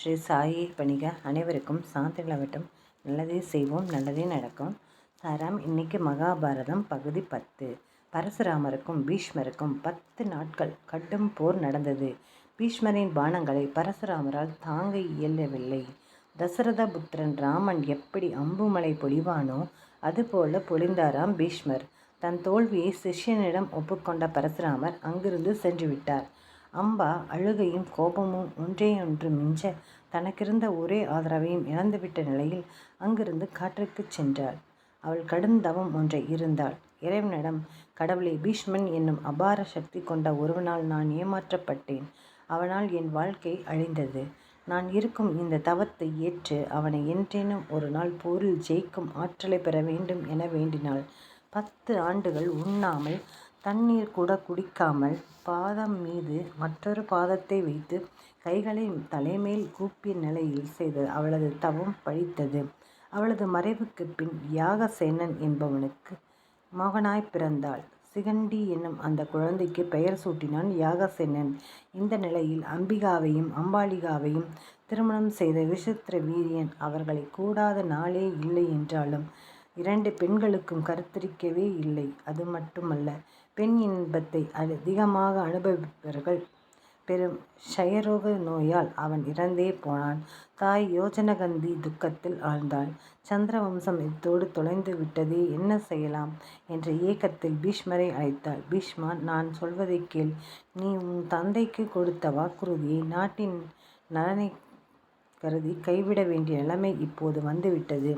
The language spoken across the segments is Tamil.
ஸ்ரீ சாயி பணிக அனைவருக்கும் சாந்தி நிலவட்டும். நல்லதே செய்வோம், நல்லதே நடக்கும். சாராம் இன்னைக்கு மகாபாரதம் பகுதி 10. பரசுராமருக்கும் பீஷ்மருக்கும் 10 நாட்கள் கடும் போர் நடந்தது. பீஷ்மரின் பானங்களை பரசுராமரால் தாங்க இயலவில்லை. தசரத புத்திரன் ராமன் எப்படி அம்புமலை பொழிவானோ அதுபோல பொழிந்தாராம் பீஷ்மர். தன் தோல்வியை சிஷ்யனிடம் ஒப்புக்கொண்ட பரசுராமர் அங்கிருந்து சென்று விட்டார். அம்பா அழுகையும் கோபமும் ஒன்றையொன்று மிஞ்ச தனக்கிருந்த ஒரே ஆதரவையும் இழந்துவிட்ட நிலையில் அங்கிருந்து காற்றுக்குச் சென்றாள். அவள் கடுந்தவம் ஒன்றை இருந்தாள். இறைவனிடம், கடவுளே, பீஷ்மன் என்னும் அபார சக்தி கொண்ட ஒருவனால் நான் ஏமாற்றப்பட்டேன். அவனால் என் வாழ்க்கை அழிந்தது. நான் இருக்கும் இந்த தவத்தை ஏற்று அவனை என்றேனும் ஒரு நாள் போரில் ஜெயிக்கும் ஆற்றலை பெற வேண்டும் என வேண்டினாள். 10 ஆண்டுகள் உண்ணாமல் தண்ணீர் கூட குடிக்காமல் பாதம் மீது மற்றொரு பாதத்தை வைத்து கைகளை தலைமேல் கூப்பிய நிலையில் செய்த அவளது தவம் பழித்தது. அவளது மறைவுக்கு பின் யாகசேனன் என்பவனுக்கு மகனாய் பிறந்தாள். சிகண்டி என்னும் அந்த குழந்தைக்கு பெயர் சூட்டினான் யாகசேனன். இந்த நிலையில் அம்பிகாவையும் அம்பாலிகாவையும் திருமணம் செய்த விசித்திர வீரியன் அவர்களை கூடாத நாளே இல்லை என்றாலும் 2 பெண்களுக்கும் கருத்தரிக்கவே இல்லை. அது மட்டுமல்ல, பெண் இன்பத்தை அதிகமாக அனுபவிப்பவர்கள் பெரும் க்ஷயரோக நோயால் அவன் இறந்தே போனான். தாய் யோஜனகந்தி துக்கத்தில் ஆழ்ந்தாள். சந்திரவம்சம் இத்தோடு தொலைந்து விட்டதே, என்ன செய்யலாம் என்ற ஏக்கத்தில் பீஷ்மரை அழைத்தாள். பீஷ்மா, நான் சொல்வதை கேள். நீ உன் தந்தைக்கு கொடுத்த வாக்குறுதியை நாட்டின் நலனை கருதி கைவிட வேண்டிய நிலைமை இப்போது வந்துவிட்டது.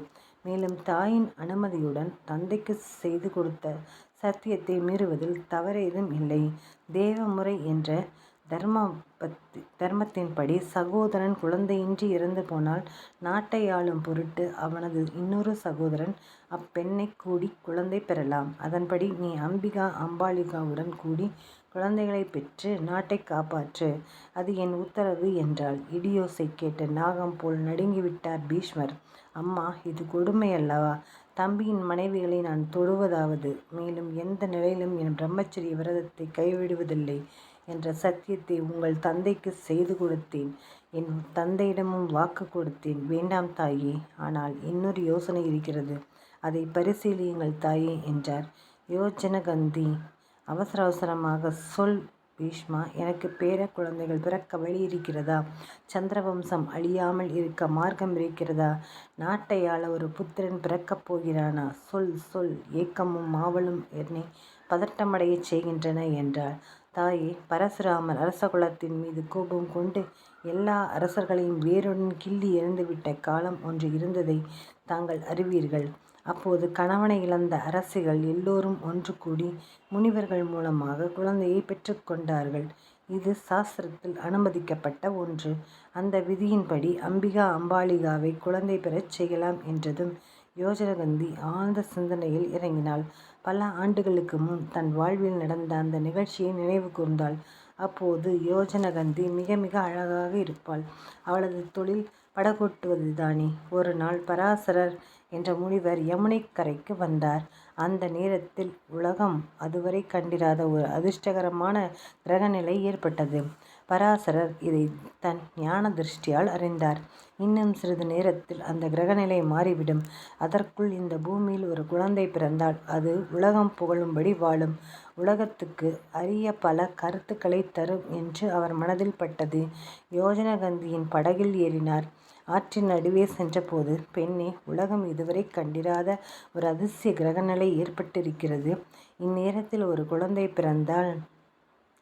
மேலும் தாயின் அனுமதியுடன் தந்தைக்கு செய்து கொடுத்த சத்தியத்தை மீறுவதில் தவறேதும் இல்லை. தேவமுறை என்ற தர்மத்தின்படி சகோதரன் குழந்தையின்றி இறந்து போனால் நாட்டை ஆளும் பொருட்டு அவனது இன்னொரு சகோதரன் அப்பெண்ணை கூடி குழந்தை பெறலாம். அதன்படி நீ அம்பிகா அம்பாலிகாவுடன் கூடி குழந்தைகளை பெற்று நாட்டை காப்பாற்று. அது என் உத்தரவு என்றாள். இடியோசை கேட்ட நாகம் போல் நடுங்கிவிட்டார் பீஷ்மர். அம்மா, இது கொடுமை அல்லவா? தம்பியின் மனைவிகளை நான் தொடுவதாவது, மேலும் எந்த நிலையிலும் என் பிரம்மச்சரிய விரதத்தை கைவிடுவதில்லை என்ற சத்தியத்தை உங்கள் தந்தைக்கு செய்து கொடுத்தேன். என் தந்தையிடமும் வாக்கு கொடுத்தேன். வேண்டாம் தாயே, ஆனால் இன்னொரு யோசனை இருக்கிறது. அதை பரிசீலியுங்கள் தாயே என்றார் யோஜனகந்தி. அவசர அவசரமாக சொல் பீஷ்மா, எனக்கு பேர குழந்தைகள் பிறக்க வழி இருக்கிறதா? சந்திரவம்சம் அழியாமல் இருக்க மார்க்கம் இருக்கிறதா? நாட்டை ஆள ஒரு புத்திரன் பிறக்கப் போகிறானா? சொல் சொல், ஏக்கமும் மாவலும் என்னை பதட்டமடையச் செய்கின்றன என்றார். தாயே, பரசுராமர் அரசகுலத்தின் மீது கோபம் கொண்டு எல்லா அரசர்களையும் வேருடன் கிள்ளி எறிந்துவிட்ட காலம் ஒன்று இருந்ததை தாங்கள் அறிவீர்கள். அப்போது கணவனை இழந்த அரசிகள் எல்லோரும் ஒன்று கூடி முனிவர்கள் மூலமாக குழந்தையை பெற்றுக்கொண்டார்கள். இது சாஸ்திரத்தில் அனுமதிக்கப்பட்ட ஒன்று. அந்த விதியின்படி அம்பிகா அம்பாலிகாவை குழந்தை பெறச் செய்யலாம் என்றதும் யோஜனகந்தி ஆழ்ந்த சிந்தனையில் இறங்கினாள். பல ஆண்டுகளுக்கு முன் தன் வாழ்வில் நடந்த அந்த நிகழ்ச்சியை நினைவு கூர்ந்தாள். அப்போது யோஜனகந்தி மிக மிக அழகாக இருப்பாள். அவளது தொழில் படகோட்டுவதுதானே. ஒரு நாள் பராசரர் என்ற முனிவர் யமுனை கரைக்கு வந்தார். அந்த நேரத்தில் உலகம் அதுவரை கண்டிராத ஒரு அதிர்ஷ்டகரமான கிரகநிலை ஏற்பட்டது. பராசரர் இதை தன் ஞான திருஷ்டியால் அறிந்தார். இன்னும் சிறிது நேரத்தில் அந்த கிரகநிலை மாறிவிடும். அதற்குள் இந்த பூமியில் ஒரு குழந்தை பிறந்தால் அது உலகம் புகழும்படி வாழும். உலகத்துக்கு அரிய பல கருத்துக்களை தரும் என்று அவர் மனதில் பட்டது. யோஜனகந்தியின் படகில் ஏறினார். ஆற்றின் நடுவே சென்றபோது, பெண்ணே, உலகம் இதுவரை கண்டிராத ஒரு அதிசய கிரகநிலை ஏற்பட்டிருக்கிறது. இந்நேரத்தில் ஒரு குழந்தை பிறந்தால்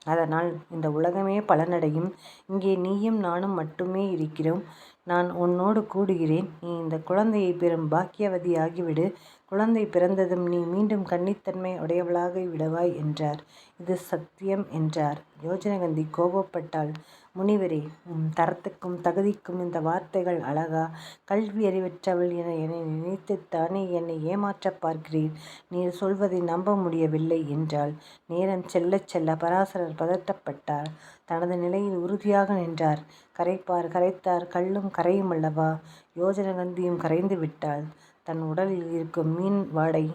அதனால் இந்த உலகமே பலனடையும். இங்கே நீயும் நானும் மட்டுமே இருக்கிறோம். நான் உன்னோடு கூடுகிறேன். நீ இந்த குழந்தையை பெறும் பாக்கியவதி ஆகிவிடு. குழந்தை பிறந்ததும் நீ மீண்டும் கன்னித்தன்மை உடையவளாகி விடுவாய் என்றார். இது சத்தியம் என்றார். யோஜனகந்தி கோபப்பட்டாள். முனிவரே, உன் தரத்துக்கும் தகுதிக்கும் இந்த வார்த்தைகள் அழகா? கல்வி அறிவற்றவள் என என்னை நினைத்துத்தானே என்னை ஏமாற்றப் பார்க்கிறீர்? நீர் சொல்வதை நம்ப முடியவில்லை என்றாள். நேரம் செல்ல செல்ல பராசரர் பதட்டப்பட்டார். தனது நிலையில் உறுதியாக நின்றார். கரைப்பார் கரைத்தார் கல்லும் கரையும் அல்லவா? யோஜனகந்தியும் கரைந்து விட்டாள். தன் உடலில் இருக்கும் மீன் வாடை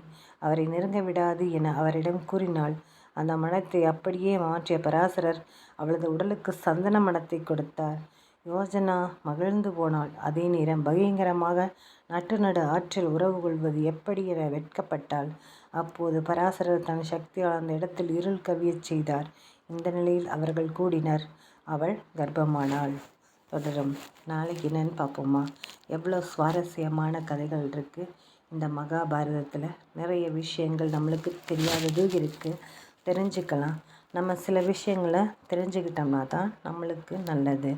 அவரை நெருங்க விடாது என அவரிடம் கூறினாள். அந்த மனத்தை அப்படியே மாற்றிய பராசரர் அவளது உடலுக்கு சந்தன மணத்தை கொடுத்தார். யோஜனா மகிழ்ந்து போனாள். அதே நேரம் பயங்கரமாக நடு ஆற்றில் உறவு கொள்வது எப்படி என வெட்கப்பட்டாள். அப்போது பராசரர் தன் சக்தியால் அந்த இடத்தில் இருள் கவியச் செய்தார். இந்த நிலையில் அவர்கள் கூடினர். அவள் கர்ப்பமானாள். தொடரும். நாளைக்கு என்னன்னு பார்ப்போமா? எவ்வளோ சுவாரஸ்யமான கதைகள் இருக்குது இந்த மகாபாரதத்தில். நிறைய விஷயங்கள் நம்மளுக்கு தெரியாததும் இருக்குது, தெரிஞ்சுக்கலாம். நம்ம சில விஷயங்களை தெரிஞ்சுக்கிட்டோம்னா தான் நம்மளுக்கு நல்லது.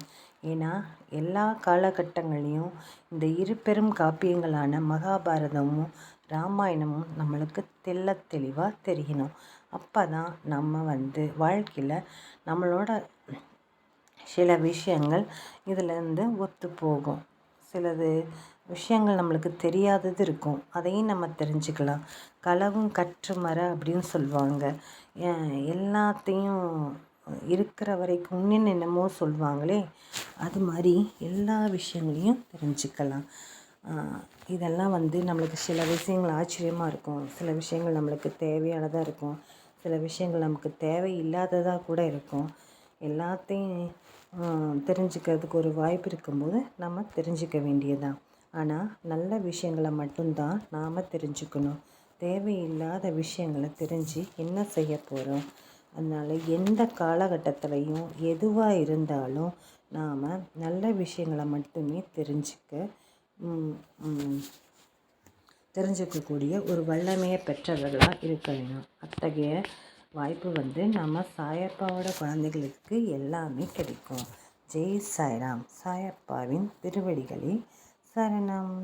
ஏன்னா எல்லா காலகட்டங்களையும் இந்த இரு பெரும் காப்பியங்களான மகாபாரதமும் ராமாயணமும் நம்மளுக்கு தெளிவாக தெரியணும். அப்போ தான் நம்ம வாழ்க்கையில் நம்மளோட சில விஷயங்கள் இதிலேருந்து ஒத்து போகும். சிலது விஷயங்கள் நம்மளுக்கு தெரியாதது இருக்கும், அதையும் நம்ம தெரிஞ்சுக்கலாம். களவும் கற்று மற அப்படின்னு சொல்லுவாங்க. எல்லாத்தையும் இருக்கிற வரைக்கும் இன்னும் என்னமோ சொல்லுவாங்களே, அது மாதிரி எல்லா விஷயங்களையும் தெரிஞ்சுக்கலாம். இதெல்லாம் நம்மளுக்கு சில விஷயங்கள் ஆச்சரியமாக இருக்கும், சில விஷயங்கள் நம்மளுக்கு தேவையானதாக இருக்கும், சில விஷயங்கள் நமக்கு தேவையில்லாததாக கூட இருக்கும். எல்லாத்தையும் தெரிஞ்சுக்கிறதுக்கு ஒரு வாய்ப்பு இருக்கும்போது நம்ம தெரிஞ்சுக்க வேண்டியதுதான். ஆனால் நல்ல விஷயங்களை மட்டும்தான் நாம் தெரிஞ்சுக்கணும். தேவையில்லாத விஷயங்களை தெரிஞ்சு என்ன செய்ய போகிறோம்? அதனால் எந்த காலகட்டத்திலையும் எதுவாக இருந்தாலும் நாம் நல்ல விஷயங்களை மட்டுமே தெரிஞ்சுக்கக்கூடிய ஒரு வல்லமையை பெற்றவர்களாக இருக்க வேணும். அத்தகைய வாய்ப்பு நம்ம சாயப்பாவோட குழந்தைகளுக்கு எல்லாமே கிடைக்கும். ஜெய் சாய்ராம். சாயப்பாவின் திருவடிகளே சரணம்.